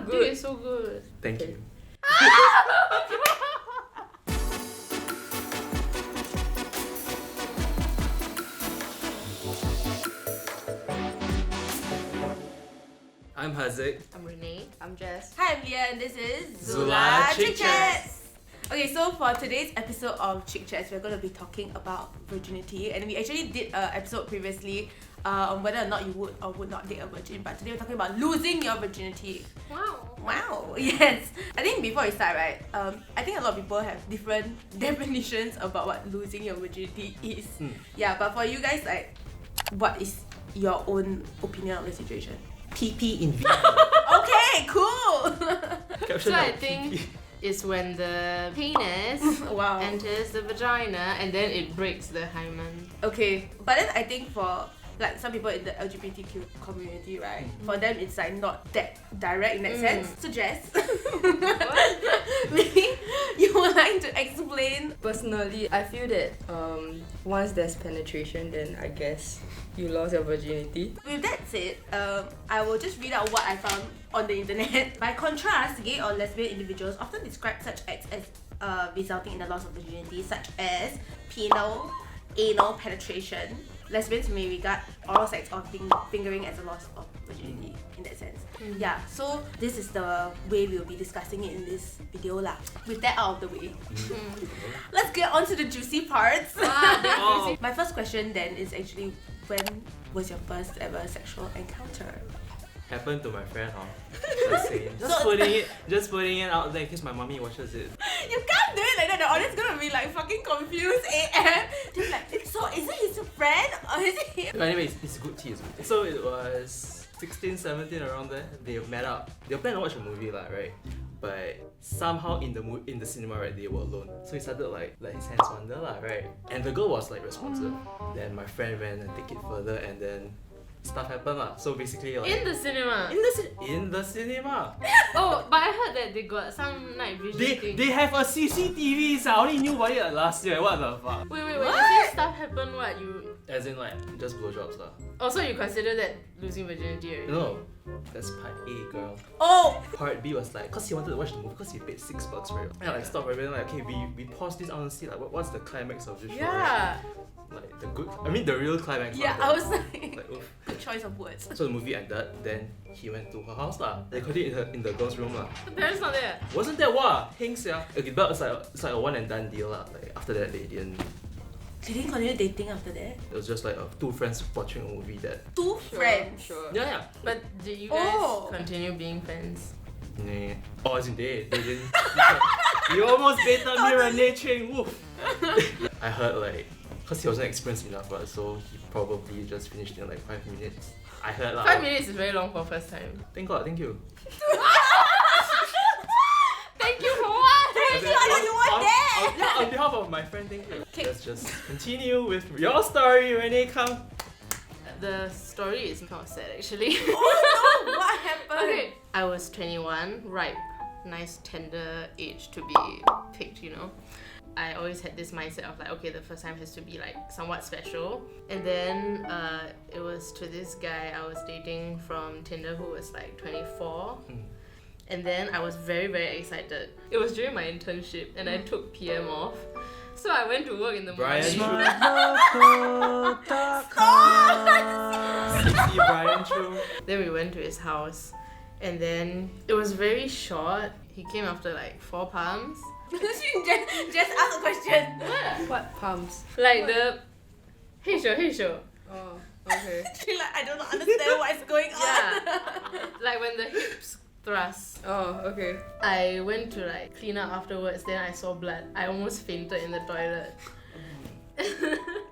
good. It's so good. Thank you. I'm Hazeeq. I'm Renee. I'm Jess. Hi, I'm Leah, and this is ZULA ChickChats. Okay, so for today's episode of ChickChats, we're going to be talking about virginity, and we actually did an episode previously on whether or not you would or would not date a virgin, but today we're talking about losing your virginity. Wow, yes. I think before we start, right, I think a lot of people have different definitions about what losing your virginity is. Yeah, but for you guys, like, what is your own opinion of the situation? PP in V. Okay, cool. So I think it's when the penis Wow. enters the vagina and then it breaks the hymen. Okay, but then I think for like some people in the LGBTQ community, right? For them, it's like not that direct in that sense. So Jess, maybe you would like to explain. Personally, I feel that once there's penetration, then I guess you lost your virginity. With that said, I will just read out what I found on the internet. By contrast, gay or lesbian individuals often describe such acts as resulting in the loss of virginity, such as penile, anal penetration. Lesbians may regard oral sex or fingering as a loss of virginity in that sense. Yeah, so this is the way we'll be discussing it in this video lah. With that out of the way, let's get on to the juicy parts. My first question then is actually, when was your first ever sexual encounter? Happened to my friend, Just saying. Just putting it out there in case my mommy watches it. You can't do it like that. The audience gonna be like fucking confused AF. Just like, so is it his friend or is it him? But anyways, it's good tea. So it was 16, 17 around there. They met up. They were planning to watch a movie lah, right? But somehow in the cinema, right, they were alone. So he started like let his hands wander lah, right? And the girl was like responsive. Then my friend went and take it further, and then stuff happened lah. So basically like In the cinema. in the cinema. Oh, but I heard that they got some night vision thing. They have a CCTV. So I only knew about it like last year. What the fuck? Wait, when you say stuff happened, what you? As in like just blowjobs lah. Also, you consider that losing virginity already? No, that's part A, girl. Oh! Part B was like, cause he wanted to watch the movie, cause he paid $6 for it. And I like stopped right then, like, okay, we pause this. I want to see like what's the climax of this show. Yeah. Like the real climax. Yeah, lah, I was like oof. good choice of words. So the movie ended. Then he went to her house lah. They got it in the girl's room lah. The parents not there. Wasn't that wow? Heng sia. Okay, but it's like a one and done deal lah. Like after that they didn't. They didn't continue dating after that? It was just like two friends watching a movie that. Two friends? Sure. Yeah. But did you guys continue being friends? Nah. Oh, as in they didn't. You almost baited me, Renee Cheng. Woof. I heard like, cause he wasn't experienced enough, but so he probably just finished in like 5 minutes. I heard lah. 5 minutes is very long for first time. Thank God, thank you. Thank you for what? I know you weren't there! Yeah, on behalf of my friend, thank you. Okay. Let's just continue with your story, Renee. Come. The story is not sad actually. Oh no! What happened? Okay, I was 21, ripe, nice tender age to be picked, you know. I always had this mindset of like, okay, the first time has to be like somewhat special. And then it was to this guy I was dating from Tinder who was like 24. And then I was very, very excited. It was during my internship and I took PM off. So I went to work in the morning. CC Brian Chu. Then we went to his house and then it was very short. He came after like 4 palms. just ask a question. What pumps? Like the hey show. Oh, okay. She like, I don't understand what is going on. Yeah. Like when the hips thrust. Oh, okay. I went to like clean up afterwards, then I saw blood. I almost fainted in the toilet.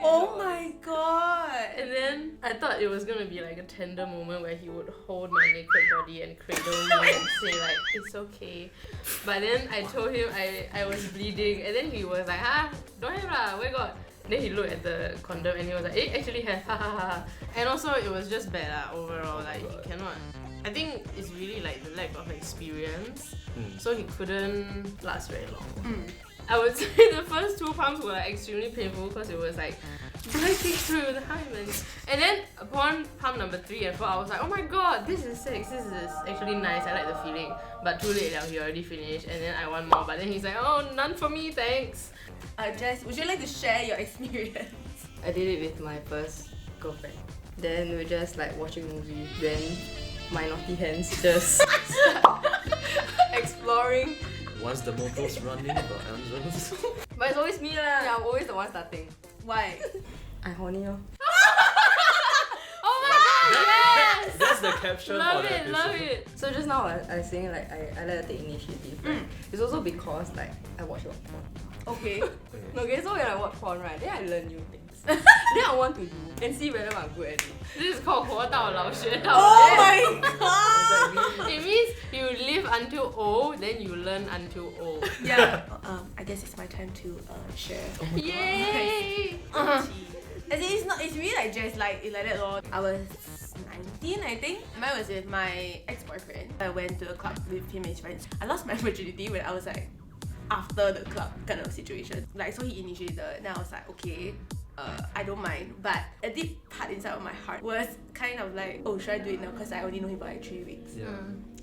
Oh my god. And then I thought it was gonna be like a tender moment where he would hold my naked body and cradle me and say like, it's okay. But then I told him I was bleeding and then he was like, don't have lah, where got? Then he looked at the condom and he was like, it actually has, ha ha ha. And also it was just bad lah, overall, like he cannot. I think it's really like the lack of experience. So he couldn't last very long. I would say the first 2 pumps were like extremely painful because it was like breaking through the hymen. And then upon pump number 3 and 4, I was like, oh my god, this is sex. This is actually nice. I like the feeling. But too late now, he already finished. And then I want more. But then he's like, oh, none for me, thanks. Jess, would you like to share your experience? I did it with my first girlfriend. Then we were just like watching movie. Then my naughty hands just exploring. Once the motor's running, the engines. But it's always me lah. Yeah, I'm always the one starting. Why? I horny oh. Oh my god, yes! That's the caption Love for the it, episode. love it. So just now I was saying like I like to take initiative. Right? It's also because like I watch a lot of porn. Okay. Okay, so when I watch porn, right, then I learn new things. Then I want to do and see whether I'm good at it. This is called 活到老学到 Oh 老. my god! It means you live until old, then you learn until old. Yeah. I guess it's my time to share. Yay! As in, it's really like just like that lor. I was 19, I think. Mine was with my ex-boyfriend. I went to a club with him and his friends. I lost my virginity when I was like after the club kind of situation. Like, so he initiated, and I was like, okay, I don't mind. But a deep part inside of my heart was kind of like, oh, should I do it now? Because I only know him for like 3 weeks. Yeah.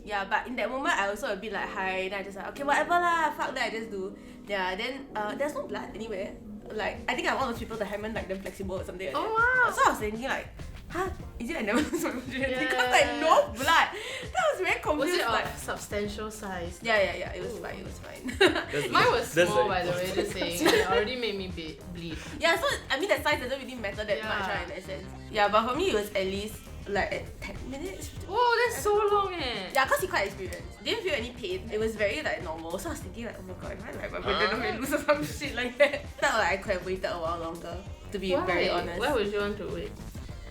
Yeah, but in that moment, I also a bit like, hi, then I just like, okay, whatever lah, fuck that, I just do. Yeah, then there's no blood anywhere. Like, I think I'm one of those people that haven't like them flexible or something like that. Oh wow! So I was thinking like, huh? Is it I never lose my virginity? Yeah. Because like no blood. That was very confused. Was it like, of substantial size? yeah, it was fine, it was fine. Mine was That's small, like- by the way, just saying. It already made me bleed. Yeah, so I mean the size doesn't really matter that Yeah. much, right, in that sense. Yeah, but for me it was at least like at 10 minutes. Whoa, that's so long eh! Yeah, because he quite experienced. Didn't feel any pain. It was very like normal. So I was thinking like, oh my god, am I like my boyfriend gonna lose or some shit like that? Felt like I could have waited a while longer, to be very honest. Why would you want to wait?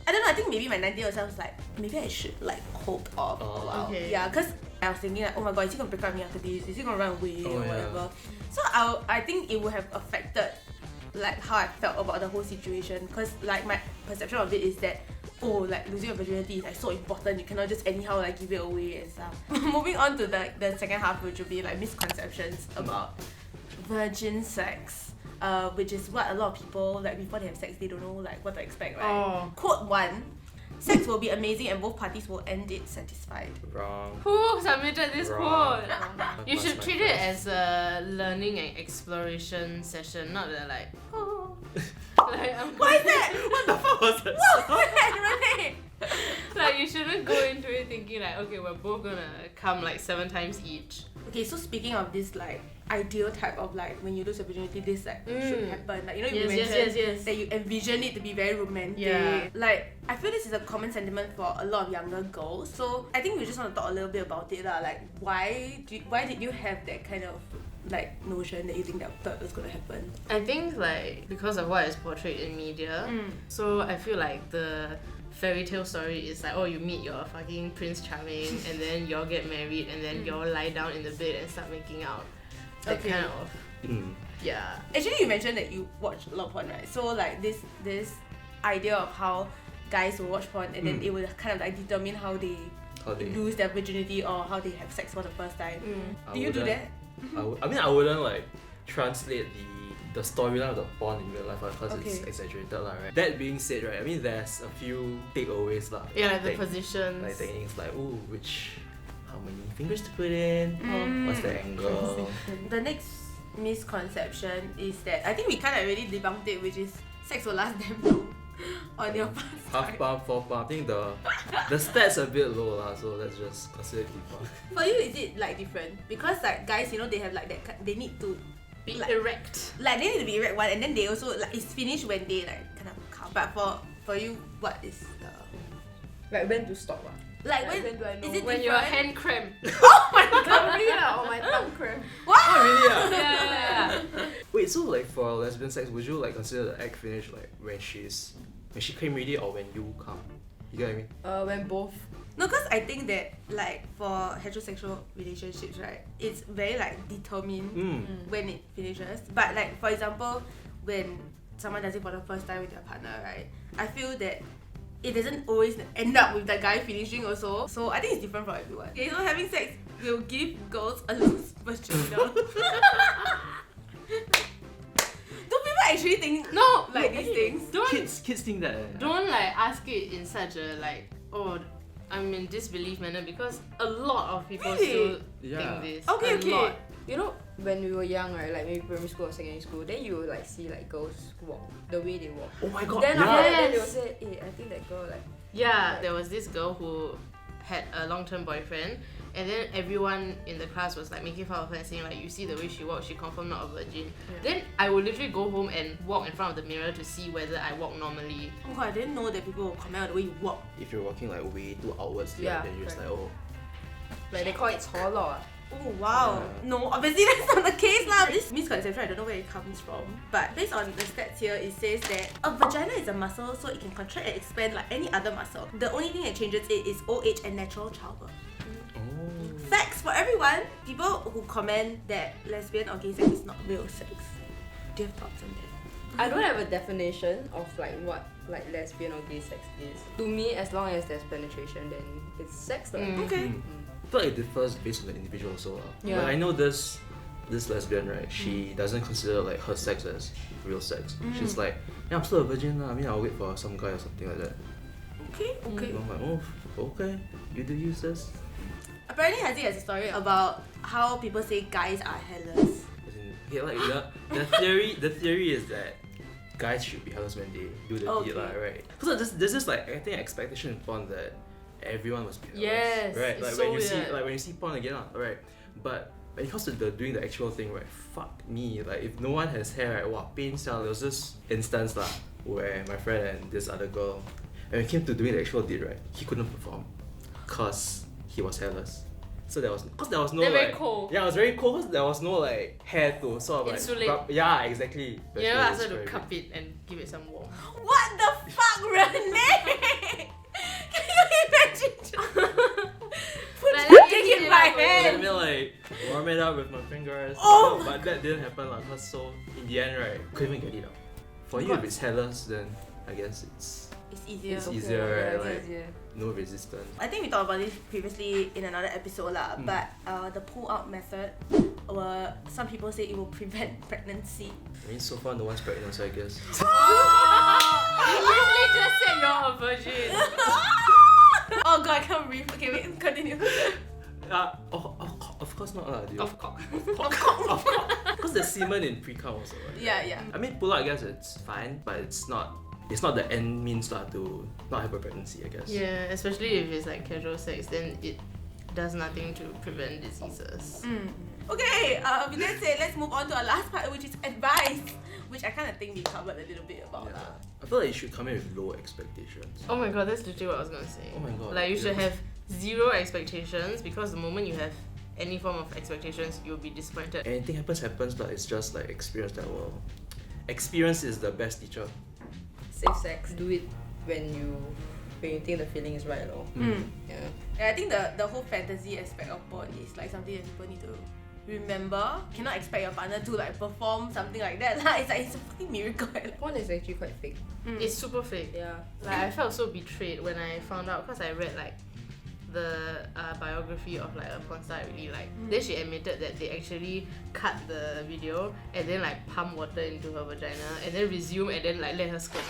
I don't know, I think maybe my 19-year-old self was like, maybe I should like hold off a while. Okay. Yeah, because I was thinking like, oh my god, is he gonna break up with me after this? Is he gonna run away Oh, or yeah. whatever? So I think it would have affected like how I felt about the whole situation. Because like my perception of it is that, oh, like losing your virginity is like so important. You cannot just anyhow like give it away and stuff. Moving on to the second half, which will be like misconceptions about virgin sex. Which is what a lot of people like before they have sex, they don't know like what to expect, right? Oh. Quote 1: sex will be amazing and both parties will end it satisfied. Wrong. Who submitted this Wrong. quote? You should treat it as a learning and exploration session, not a like, oh. Like, What is that? What the fuck was that? What was that, Renee? like, you shouldn't go into it thinking like, okay, we're both gonna come like 7 times each. Okay, so speaking of this like ideal type of like when you lose your virginity, this like should happen. Like, you know, you mentioned yes. that you envision it to be very romantic. Yeah. Like, I feel this is a common sentiment for a lot of younger girls. So I think we just want to talk a little bit about it lah. Like, why did you have that kind of like notion that you think that thought was gonna happen? I think like because of what is portrayed in media, so I feel like the fairy tale story is like, oh, you meet your fucking Prince Charming and then y'all get married and then y'all lie down in the bed and start making out. That Okay. kind of, yeah. Actually, you mentioned that you watch a lot of porn, right? So like this idea of how guys will watch porn and then it will kind of like determine how they lose their virginity or how they have sex for the first time. Do you do that? I mean, I wouldn't like translate the storyline of the porn in real life because it's Okay. exaggerated lah, right? That being said, right, I mean there's a few takeaways lah. Yeah, like the Take- positions. Like techniques like, ooh, how many fingers to put in? What's the angle? The next misconception is that I think we kind of already debunked it, which is sex will last damn long on your first Half time. pump, 4 pump. I think the stats a bit low lah, so let's just consider it debunked. For you, is it like different? Because like guys, you know, they have like that. They need to Be like, erect. like they need to be erect one, and then they also like it's finished when they like kind of come. But for you, what is the Like when to stop like Like, when do I know? Is it When your different? hand cramp. Oh my god! Probably lah, or my tongue cramp. What? Oh really? Ah? Yeah. Wait, so like for lesbian sex, would you like consider the act finish like when she came ready or when you come? You get what I mean? When both. No, because I think that like for heterosexual relationships, right, it's very like determined when it finishes. But like for example, when someone does it for the first time with their partner, right, I feel that it doesn't always end up with the guy finishing also. So I think it's different for everyone. Okay, so having sex will give girls a loose vagina. actually think No, like these things? Don't Kids think that. don't like ask it in such a like, oh, I'm in disbelief manner, because a lot of people Really? still Yeah. think this. Okay, a okay. lot. You know, when we were young, right, like maybe primary school or secondary school, then you will like see like girls walk, the way they walk. Oh my god. Then yeah. after that, then they will Yes. say, hey, I think that girl like, Yeah, Right. there was this girl who had a long-term boyfriend, and then everyone in the class was like making fun of her and saying like, you see the way she walks, she confirmed not a virgin. Yeah. Then I would literally go home and walk in front of the mirror to see whether I walk normally. Oh god, I didn't know that people will comment on the way you walk. If you're walking like way too outwards, Yeah, then you're just like, correct. oh. like they call it 错落. Oh wow. Yeah. No, obviously that's not the case lah. This misconception, I don't know where it comes from. But based on the stats here, it says that a vagina is a muscle, so it can contract and expand like any other muscle. The only thing that changes it is old age and natural childbirth. Oh. Facts for everyone. People who comment that lesbian or gay sex is not real sex. Do you have thoughts on that? I don't have a definition of like what like lesbian or gay sex is. To me, as long as there's penetration, then it's sex. Lah. Mm. Okay. I feel like it differs based on the individual also. Yeah. But I know this lesbian, right? She doesn't consider like her sex as real sex. She's like, yeah, I'm still a virgin lah. I mean, I'll wait for some guy or something like that. Okay, okay. And I'm like, oh, okay. You do use this. Apparently Hazeeq has a story about how people say guys are hairless. As in, okay, like the theory is that guys should be hairless when they do the Okay. deed, lah, right? Because there's this like I think expectation in porn that everyone must be hairless. Yes, Right. it's Like so when you see weird. when you see porn again, right? But when it comes to doing the actual thing, right? Fuck me. Like if no one has hair, right? Wow, pain cell. There was this instance lah where my friend and this other girl, and when it came to doing the actual deed, right? He couldn't perform, cause he was hairless. So there was no They're like very cold. yeah, it was very cold because there was no like hair to sort of like Insulate. yeah, exactly. You never ask her It's to very cup it and give it some warmth. What the fuck, Renee? Can you imagine? Put Like, your let me dick heat in it my up. Let hand. me like warm it up with my fingers. Oh No, but that didn't happen lah. Cause so in the end, right, couldn't even get it out. For you, if it's hairless, then I guess it's It's easier. It's easier, right? Yeah, Like- it's easier. no resistance. I think we talked about this previously in another episode lah, but the pull-out method, some people say it will prevent pregnancy. I mean, so far no one's pregnant, so I guess. You literally just said you're a virgin. Oh god, I can't breathe. Okay, wait, continue. Of course not lah, dude. Of course. Because there's semen in pre-cum also, right? Yeah. I mean, pull out, I guess it's fine, but it's not the end means lah to not have a pregnancy, I guess. Yeah, especially if it's like casual sex, then it does nothing to prevent diseases. Okay, with that said, let's move on to our last part, which is advice, which I kind of think we covered a little bit about. Yeah. I feel like you should come in with low expectations. Oh my god, that's literally what I was gonna say. Oh my god. Like you should yeah. have zero expectations, because the moment you have any form of expectations, you'll be disappointed. Anything happens, but it's just like experience that will. Experience is the best teacher. Safe sex. Do it when you think the feeling is right, lor. Yeah. Yeah, I think the whole fantasy aspect of porn is like something that people need to remember. Cannot expect your partner to like perform something like that. It's like it's a fucking miracle. Porn is actually quite fake. It's super fake. Yeah. Like I felt so betrayed when I found out, because I read like the biography of like a porn star I really like. Then she admitted that they actually cut the video and then like pump water into her vagina and then resume and then like let her squirt.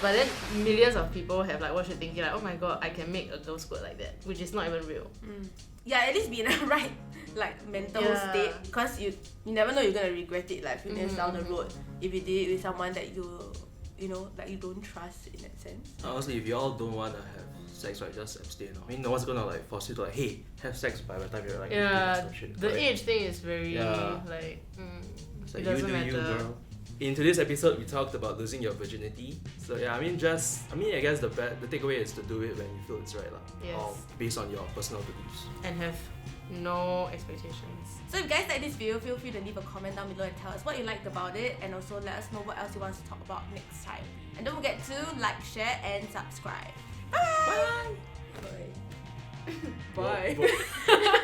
But then millions of people have like watched it thinking like, oh my god, I can make a girl squirt like that, which is not even real. Yeah, at least be in a right like mental Yeah. state, because you never know you're gonna regret it like a few years down the road if you did it with someone that you know like you don't trust in that sense. Honestly, if you all don't want to have sex, right, just abstain. I mean, no one's gonna like force you to like, hey, have sex by the time you're like 18 or Yeah, some shit, the right? age thing is very Yeah. like It's it like doesn't you do you, matter. girl. In today's episode, we talked about losing your virginity. So yeah, I guess the takeaway is to do it when you feel it's right, lah. Yes. Or based on your personal beliefs. and have no expectations. So if you guys like this video, feel free to leave a comment down below and tell us what you liked about it, and also let us know what else you want us to talk about next time. And don't forget to like, share, and subscribe. Bye! Bye. Bye.